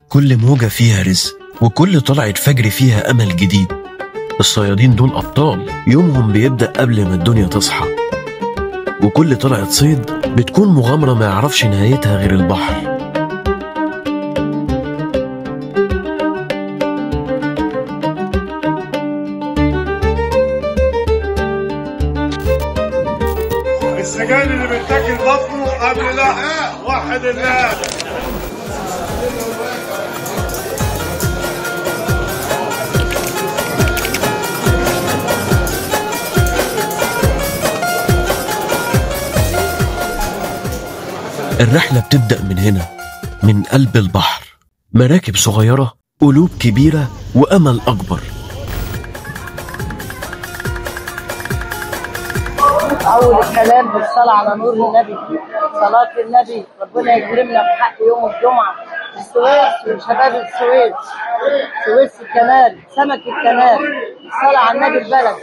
كل موجة فيها رزق، وكل طلعة فجر فيها أمل جديد. الصيادين دول أبطال، يومهم بيبدأ قبل ما الدنيا تصحى، وكل طلعة صيد بتكون مغامرة ما يعرفش نهايتها غير البحر. السجاير اللي بتاكل بطنه قبل لحم واحد الله. الرحلة بتبدأ من هنا، من قلب البحر. مراكب صغيرة، قلوب كبيرة، وأمل أكبر. أول الكلام بالصلاة على نور النبي، صلاة النبي. ربنا يكرمنا بحق يوم الجمعة. السويس وشباب السويس، سويس الكنال، سمك الكنال، الصلاة على النبي البلد.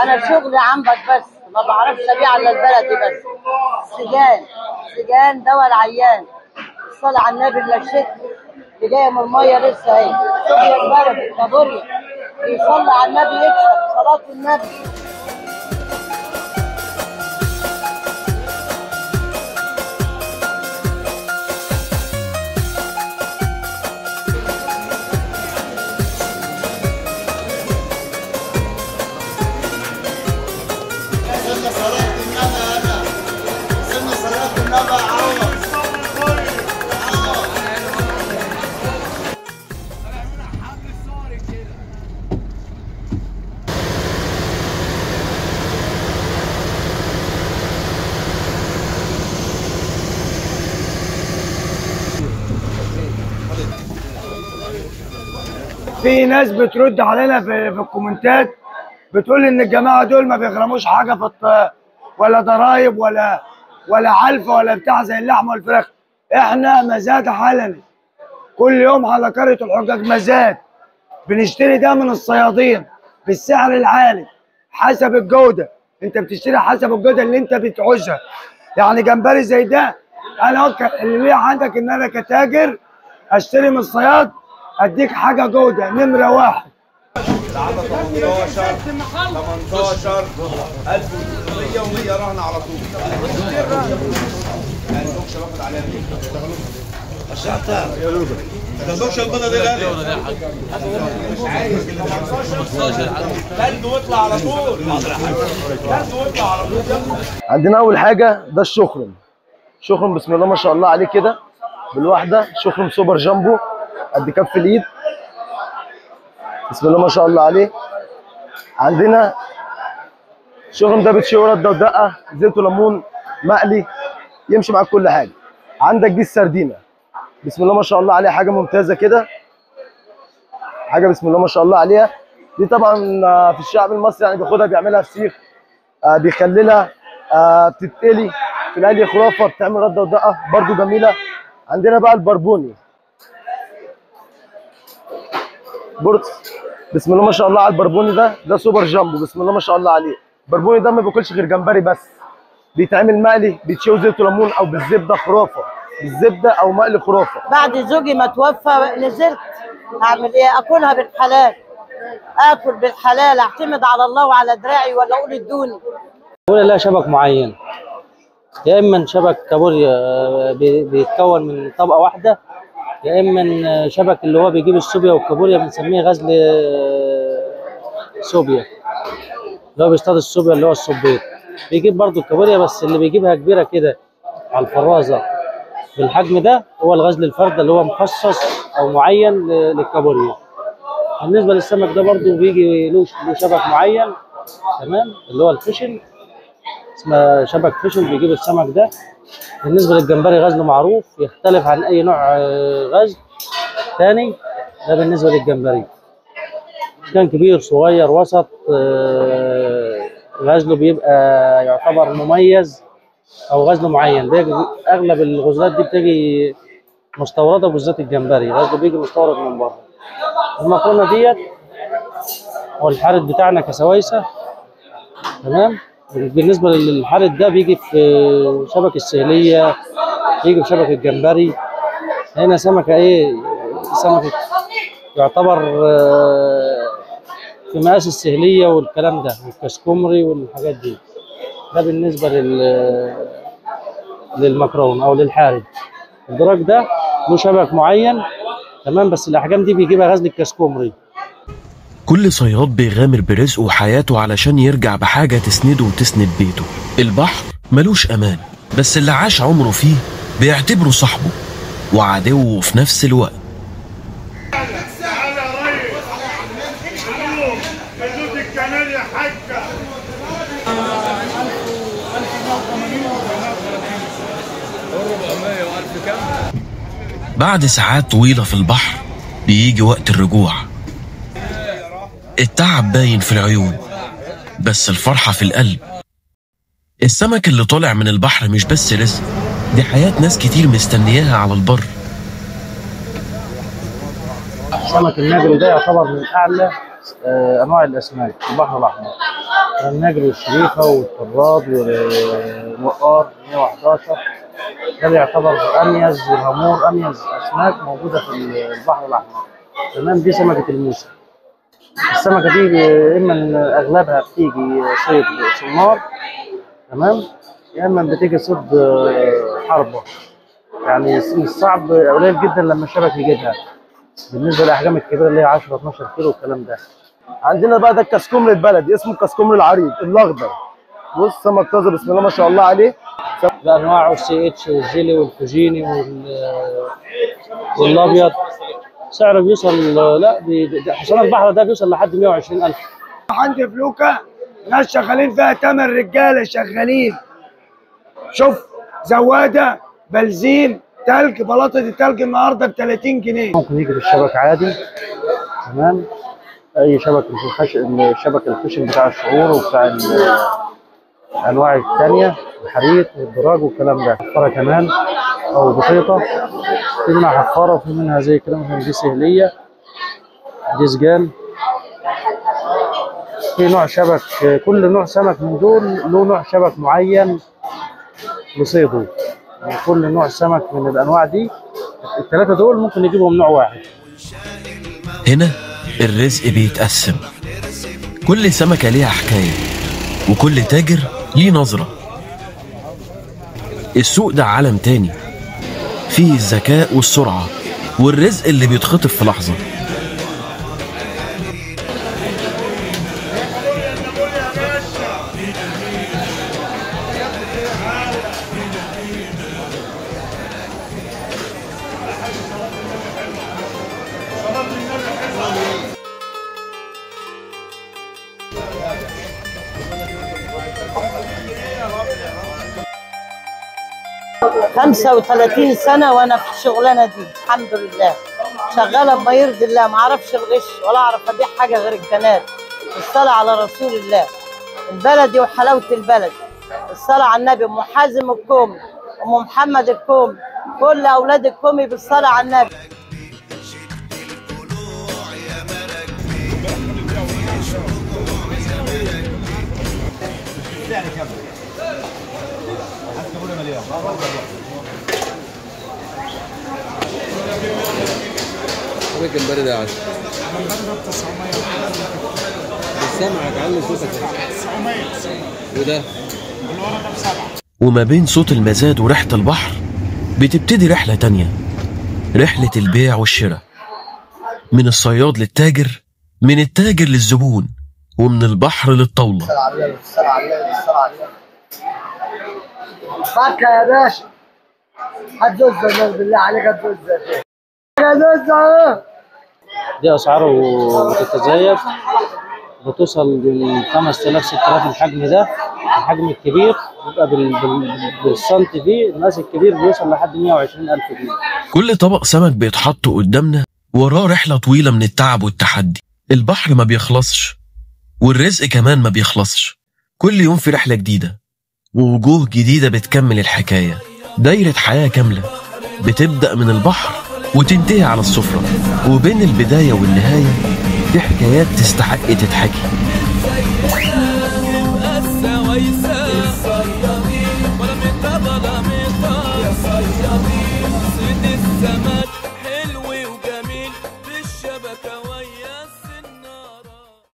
أنا شغلي عنبك بس، ما بعرفش أبيع إلا البلدي بس. سجان دواء العيان. الصلاة على النبي اللي الشتاء اللي جاية من المية لسه أهي. سوريا البلد كابوريا، بيصلي على النبي يكسب. صلاة النبي. في ناس بترد علينا في الكومنتات، بتقول ان الجماعه دول ما بيغرموش حاجه في ولا ضرايب ولا علفه ولا بتاع زي اللحمه والفراخ. احنا مزاد علني كل يوم على قريه الحجاج، مزاد بنشتري ده من الصيادين بالسعر العالي حسب الجوده. انت بتشتري حسب الجوده اللي انت بتعوزها. يعني جمبري زي ده، انا اللي ليه عندك ان انا كتاجر اشتري من الصياد اديك حاجه جوده نمره واحد. العدد 18 1300 و100 رهن على طول. يعني دوكش باخد عليها ده دوكش البيضه دي غاليه. كلب واطلع على طول. كلب واطلع على طول. عندنا اول حاجه ده الشخرم. شخرم بسم الله ما شاء الله عليه كده بالواحده. شخرم سوبر جامبو قد كف الايد، بسم الله ما شاء الله عليه. عندنا الشخرم ده بتشوي رده ودقه، زيت وليمون مقلي، يمشي معاك كل حاجه. عندك دي السردينه، بسم الله ما شاء الله عليها، حاجه ممتازه كده، حاجه بسم الله ما شاء الله عليها. دي طبعا في الشعب المصري يعني بياخدها بيعملها فسيخ، بيخللها، بتتقلي في القلي خرافه، بتعمل رده ودقه برده جميله. عندنا بقى البربوني بورس، بسم الله ما شاء الله على البربوني ده سوبر جامبو، بسم الله ما شاء الله عليه. البربوني ده ما بياكلش غير جمبري بس، بيتعمل مقلي، بيتشوي زيت وليمون او بالزبده خرافه، بالزبده او مقلي خرافه. بعد زوجي ما توفى نزلت اعمل ايه؟ اكلها بالحلال، اكل بالحلال، اعتمد على الله وعلى دراعي، ولا اقول ادوني. ولا لا شبك معين، يا اما شبك كابوريا بيتكون من طبقه واحده، يا اما شبك اللي هو بيجيب السوبيا والكابوريا بنسميه غزل سوبيا، اللي هو بيصطاد السوبيا اللي هو الصبيط. بيجيب برضو الكابوريا بس اللي بيجيبها كبيره كده على الفرازه بالحجم ده هو الغزل الفرده اللي هو مخصص او معين للكابوريا. بالنسبه للسمك ده برضو بيجي له شبك معين، تمام، اللي هو الفشل، اسمه شبك فشل بيجيب السمك ده. بالنسبه للجمبري غزله معروف، يختلف عن اي نوع غزل تاني. ده بالنسبه للجمبري كان كبير صغير وسط، غزله بيبقى يعتبر مميز او غزل معين. اغلب الغزلات دي بتيجي مستورده، بالذات الجمبري غزله بيجي مستورد من بره. المكرونه ديت هو الحارد بتاعنا كسويسه، تمام. بالنسبه للحارد ده بيجي في شبك السهليه، بيجي في شبك الجمبري. هنا سمكه ايه سمكة يعتبر في مقاس السهلية والكلام ده والكسكمري والحاجات دي. ده بالنسبة للمكرون أو للحارب. الدراج ده له شبك معين تمام، بس الأحجام دي بيجيبها غزل الكسكمري. كل صياد بيغامر برزقه وحياته علشان يرجع بحاجة تسنده وتسند بيته. البحر ملوش أمان، بس اللي عاش عمره فيه بيعتبره صاحبه وعدوه في نفس الوقت. تعالى يا ريس، حدود الكنال يا حاجة. بعد ساعات طويلة في البحر بيجي وقت الرجوع. التعب باين في العيون بس الفرحة في القلب. السمك اللي طالع من البحر مش بس رزق، دي حياة ناس كتير مستنياها على البر. سمك النجري ده يعتبر من أعلى أنواع الأسماك في البحر الأحمر. النجري والشريفة والطراد والوقار 111 ده يعتبر أميز، والهامور أميز أسماك موجودة في البحر الأحمر. تمام. دي سمكة الموسى. السمكة دي إما إن أغلبها بتيجي صيد سنار تمام، يا إما بتيجي صيد حربة. يعني الصعب قليل جدا لما الشبك يجيبها بالنسبة للأحجام الكبيرة اللي هي 10 12 كيلو والكلام ده. عندنا بقى ده الكسكمر البلدي، اسمه الكسكمر العريض الاخضر. بص سمك طازه بسم الله ما شاء الله عليه. بأنواعه السي اتش والجيلي والفوجيني والأبيض. سعره بيوصل حصان البحر ده بيوصل لحد 120,000. عندي فلوكه ناس شغالين فيها 8 رجاله شغالين. شوف زواده بنزين تلج، بلاطه التلج النهارده ب 30 جنيه. ممكن يجي بالشبك عادي تمام، اي شبك الشبك الخشن بتاع الشعور وبتاع الانواع الثانيه، الحريق والدراج والكلام ده. حفاره كمان او بسيطه، في منها حفاره وفي منها زي كده مثلا دي سهليه، دي سجان. في نوع شبك، كل نوع سمك من دول له نوع شبك معين لصيده. يعني كل نوع سمك من الانواع دي الثلاثه دول ممكن نجيبهم نوع واحد. هنا الرزق بيتقسم، كل سمكة ليها حكاية وكل تاجر ليه نظرة. السوق ده عالم تاني فيه الذكاء والسرعة والرزق اللي بيتخطف في لحظة. خمسة 35 سنة وأنا في الشغلانة دي الحمد لله، شغالة بما يرضي الله، ما أعرفش الغش ولا أعرف أبيع حاجة غير الكنات. الصلاة على رسول الله، البلدي وحلاوة البلد. الصلاة على النبي. أم حازم الكومي، أم محمد الكومي، كل أولاد الكومي بالصلاة على النبي. الجمبري ده 10 سامعك، علي صوتك. 900 وده وما بين صوت المزاد وريحة البحر بتبتدي رحلة تانية، رحلة البيع والشراء. من الصياد للتاجر، من التاجر للزبون، ومن البحر للطاولة. فكة يا باشا، هتزوزها بالله عليك، هتزوزها دي أسعاره بتتزايد، بتوصل من 5000 6000. الحجم ده الحجم الكبير بيبقى بالسنتي فيه، المقاس الكبير بيوصل لحد 120,000 جنيه. كل طبق سمك بيتحط قدامنا وراه رحلة طويلة من التعب والتحدي. البحر ما بيخلصش والرزق كمان ما بيخلصش، كل يوم في رحلة جديدة ووجوه جديدة بتكمل الحكاية. دايرة حياة كاملة بتبدأ من البحر وتنتهي على السفرة، وبين البداية والنهاية في حكايات تستحق تتحكي.